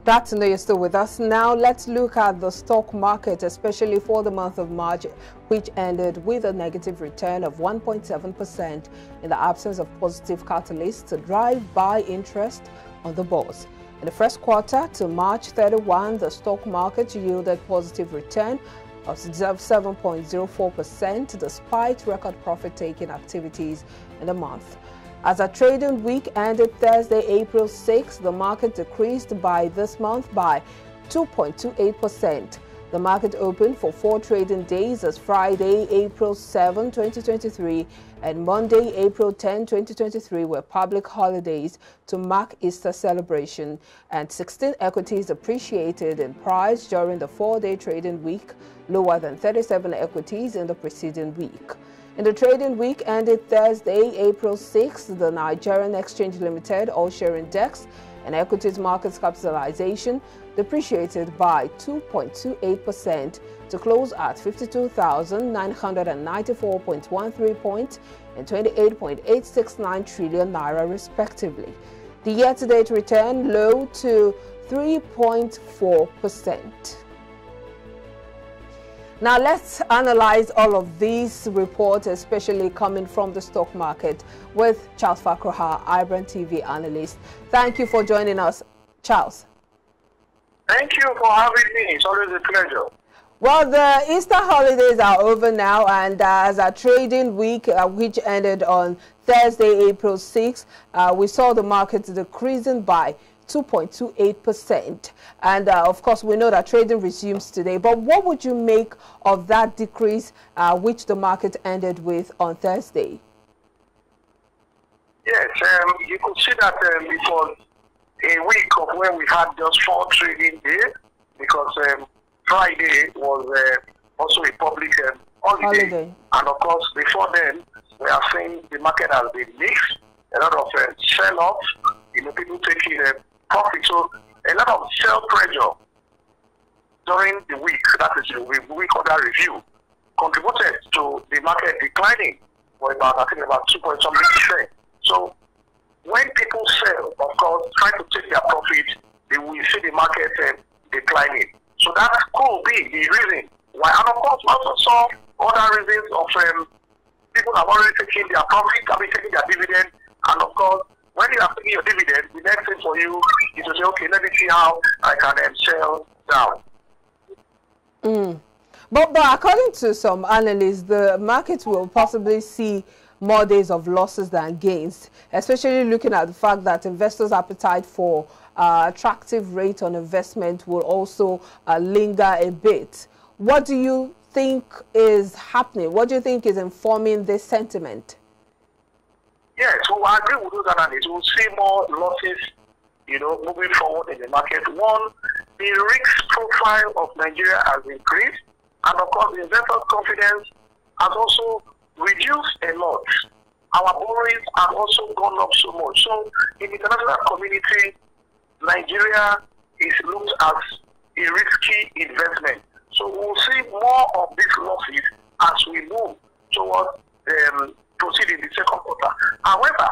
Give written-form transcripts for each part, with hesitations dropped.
Glad to know you're still with us. Now let's look at the stock market, especially for the month of March, which ended with a negative return of 1.7% in the absence of positive catalysts to drive buy interest on the bourse. In the first quarter to March 31, the stock market yielded positive return of 7.04% despite record profit-taking activities in the month. As a trading week ended Thursday, April 6, the market decreased by this month by 2.28%. The market opened for 4 trading days as Friday, April 7, 2023 and Monday, April 10, 2023 were public holidays to mark Easter celebration, and 16 equities appreciated in price during the 4-day trading week, lower than 37 equities in the preceding week. In the trading week ended Thursday, April 6, the Nigerian Exchange Limited All-Share Index and equities market capitalization depreciated by 2.28% to close at 52,994.13 points and 28.869 trillion naira respectively. The year-to-date return low to 3.4%. Now let's analyze all of these reports, especially coming from the stock market, with Charles Fakroha, iBrandTV analyst. Thank you for joining us, Charles. Thank you for having me. It's always a pleasure. Well, the Easter holidays are over now, and as a trading week, which ended on Thursday, April 6, we saw the market decreasing by 2.28%, and of course we know that trading resumes today. But what would you make of that decrease which the market ended with on Thursday? Yes, you could see that it was a week of when we had just 4 trading days, because Friday was also a public holiday, and of course before then we are seeing the market has been mixed, a lot of sell-off, people taking profit. So a lot of sell pressure during the week, that is the week under review, contributed to the market declining for about, I think, about 2.something%. So when people sell, of course, try to take their profit, they will see the market declining. So that could be the reason why. And of course, we also saw other reasons of people have already taken their profit, have been taking their dividend, and of course, when you are taking your dividend, the next thing for you is to say, okay, let me see how I can sell down. But according to some analysts, the market will possibly see more days of losses than gains, especially looking at the fact that investors' appetite for attractive rate on investment will also linger a bit. What do you think is happening? What do you think is informing this sentiment? Yes, so I agree with those analysts. We'll see more losses, moving forward in the market. One, the risk profile of Nigeria has increased, and of course, the investors' confidence has also reduced a lot. Our borrowings have also gone up so much. So, in the international community, Nigeria is looked as a risky investment. So, we'll see more of these losses as we move towards proceed in the second quarter. However,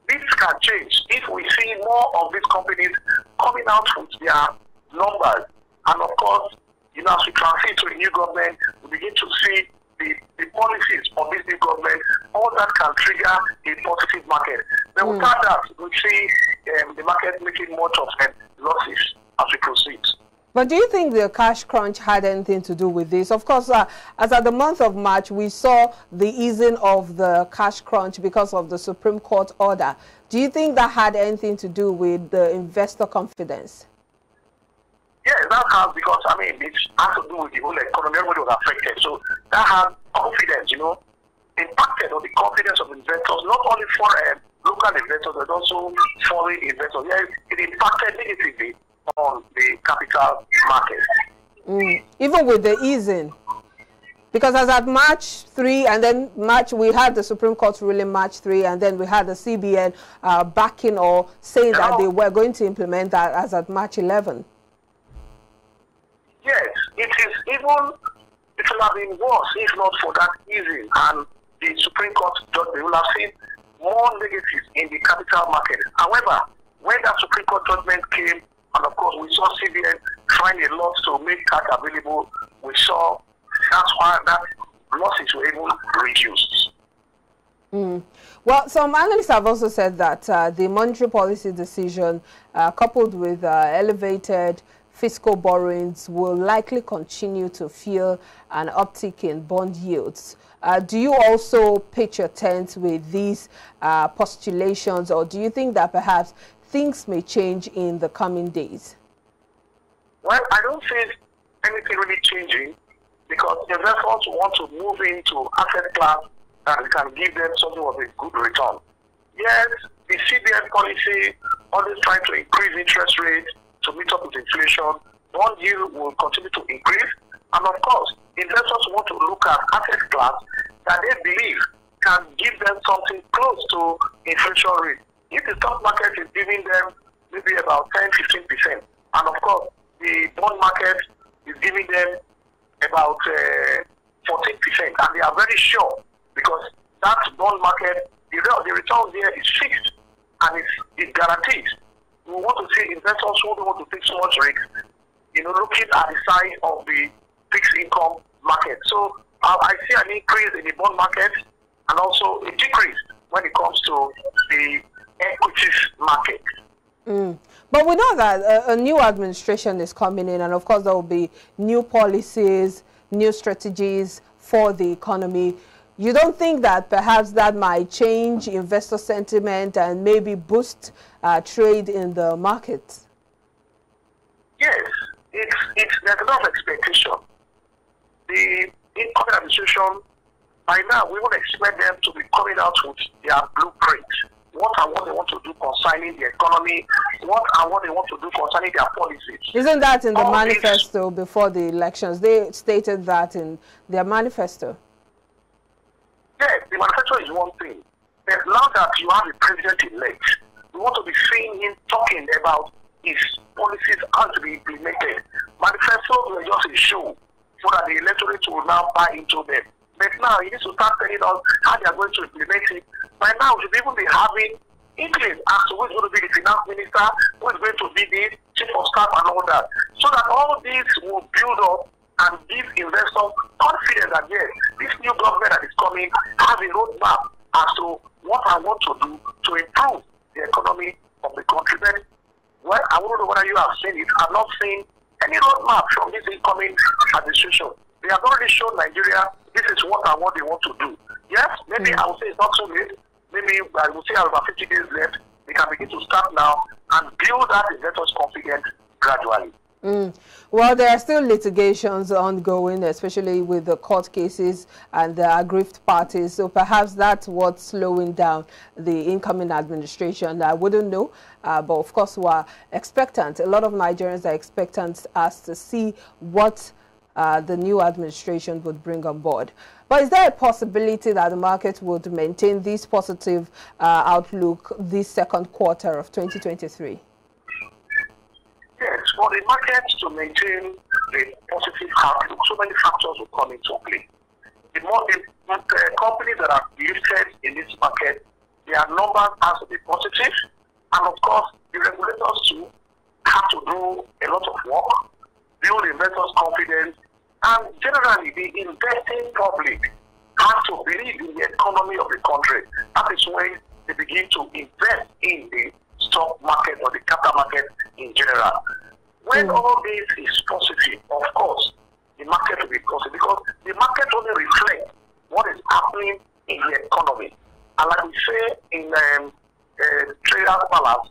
this can change if we see more of these companies coming out with their numbers. And of course, as we transit to a new government, we begin to see the policies of this new government, all that can trigger a positive market. Then without that, we see the market making much of losses as we proceed. But do you think the cash crunch had anything to do with this? Of course, as at the month of March, we saw the easing of the cash crunch because of the Supreme Court order. Do you think that had anything to do with the investor confidence? Yes, that has, because, it has to do with the whole economy. Everybody was affected. So that has confidence, impacted on the confidence of investors, not only for local investors, but also foreign investors. Yes, it impacted negatively on the capital market. Even with the easing, because as at March 3, and then we had the Supreme Court ruling March 3, and then we had the CBN backing or saying that they were going to implement that as at March 11. Yes, it would have been worse if not for that easing, and the Supreme Court judgment will have seen more negatives in the capital market. However, when that Supreme Court judgment came, And of course, we saw CBN trying a lot to make cash available. We saw that's why that losses were even reduced. Well, some analysts have also said that the monetary policy decision, coupled with elevated fiscal borrowings, will likely continue to fuel an uptick in bond yields. Do you also pitch your tent with these postulations, or do you think that perhaps things may change in the coming days? Well, I don't see anything really changing, because investors want to move into asset class that can give them something of a good return. Yes, the CBN policy always trying to increase interest rates to meet up with inflation. Bond yield will continue to increase. And of course, investors want to look at asset class that they believe can give them something close to inflation rate. If the stock market is giving them maybe about 10-15%, and of course, the bond market is giving them about 14%, and they are very sure, because that bond market, the return there is fixed and it's guaranteed. We want to see investors who don't want to take so much risk, looking at the size of the fixed income market. So I see an increase in the bond market and also a decrease when it comes to the equities market. But we know that a new administration is coming in, and of course there will be new policies, new strategies for the economy. You don't think that perhaps that might change investor sentiment and maybe boost trade in the market? Yes, there's a lot of expectation. The incoming administration, by now, we won't expect them to be coming out with their blueprint. What they want to do concerning the economy, what they want to do concerning their policies. Isn't that in the manifesto before the elections? They stated that in their manifesto. Yes, the manifesto is one thing. But now that you have a president-elect, we want to be seeing him talking about his policies how to be implemented. Manifestos were just a show so that the electorate will now buy into them. But now he needs to start telling us how they are going to implement it. By now, we should even be having English as to who is going to be the finance minister, who is going to be the chief of staff and all that. So that all these will build up and give investors confidence that yes, this new government that is coming has a roadmap as to what I want to do to improve the economy of the country. But, well, I don't know whether you have seen it. I've not seen any roadmap from this incoming administration. They have already shown Nigeria this is what they want to do. Yes, maybe I will say it's not too late. Maybe I will say about 50 days left. We can begin to start now and build that investors' confidence gradually. Well, there are still litigations ongoing, especially with the court cases and the aggrieved parties. So perhaps that's what's slowing down the incoming administration. I wouldn't know, but of course we're expectant. A lot of Nigerians are expectant as to see what the new administration would bring on board. But is there a possibility that the market would maintain this positive outlook this second quarter of 2023? Yes, for the market to maintain the positive outlook, so many factors will come into play. The companies that are listed in this market, their numbers have to be positive, and of course, the regulators too have to do a lot of work, build investors' confidence, and generally the investing public has to believe in the economy of the country. That is when they begin to invest in the stock market or the capital market in general. When all this is positive, of course, the market will be positive, because the market only reflects what is happening in the economy. And like we say in Traders Balance,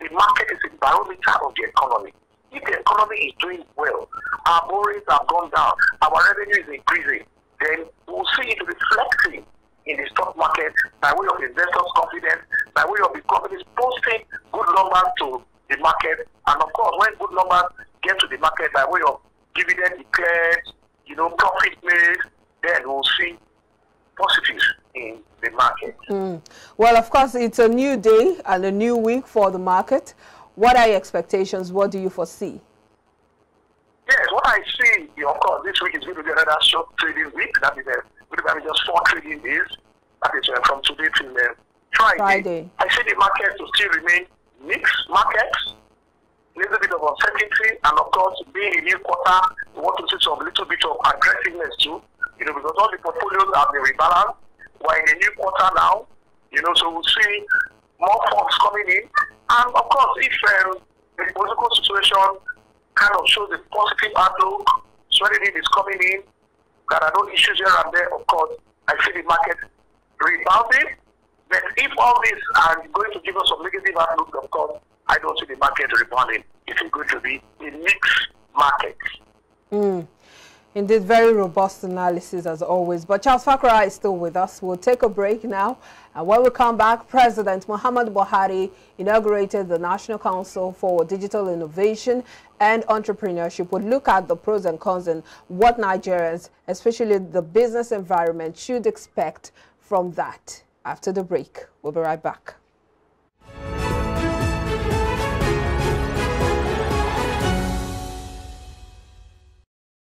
the market is a barometer of the economy. If the economy is doing well, our borrowings have gone down, our revenue is increasing, then we'll see it reflecting in the stock market by way of investors' confidence, by way of the companies posting good numbers to the market, and of course, when good numbers get to the market by way of dividend declared, profit made, then we'll see positives in the market. Well, of course, it's a new day and a new week for the market. What are your expectations? What do you foresee? Yes, what I see, of course, this week is going to be another short trading week. That is going to be just 4 trading days. That is from today till Friday. I see the market to still remain mixed markets. little bit of uncertainty, and of course, being a new quarter, we want to see some little bit of aggressiveness too, because all the portfolios have been rebalanced. We're in a new quarter now, so we'll see more funds coming in. And of course, if the political situation kind of shows a positive outlook, strategy is coming in, there are no issues here and there, of course, I see the market rebounding. But if all these are going to give us some negative outlook, of course, I don't see the market rebounding. It's going to be a mixed market. Indeed, very robust analysis as always. But Charles Fakra is still with us. We'll take a break now. And when we come back, President Muhammad Buhari inaugurated the National Council for Digital Innovation and Entrepreneurship. We'll look at the pros and cons and what Nigerians, especially the business environment, should expect from that. After the break, we'll be right back.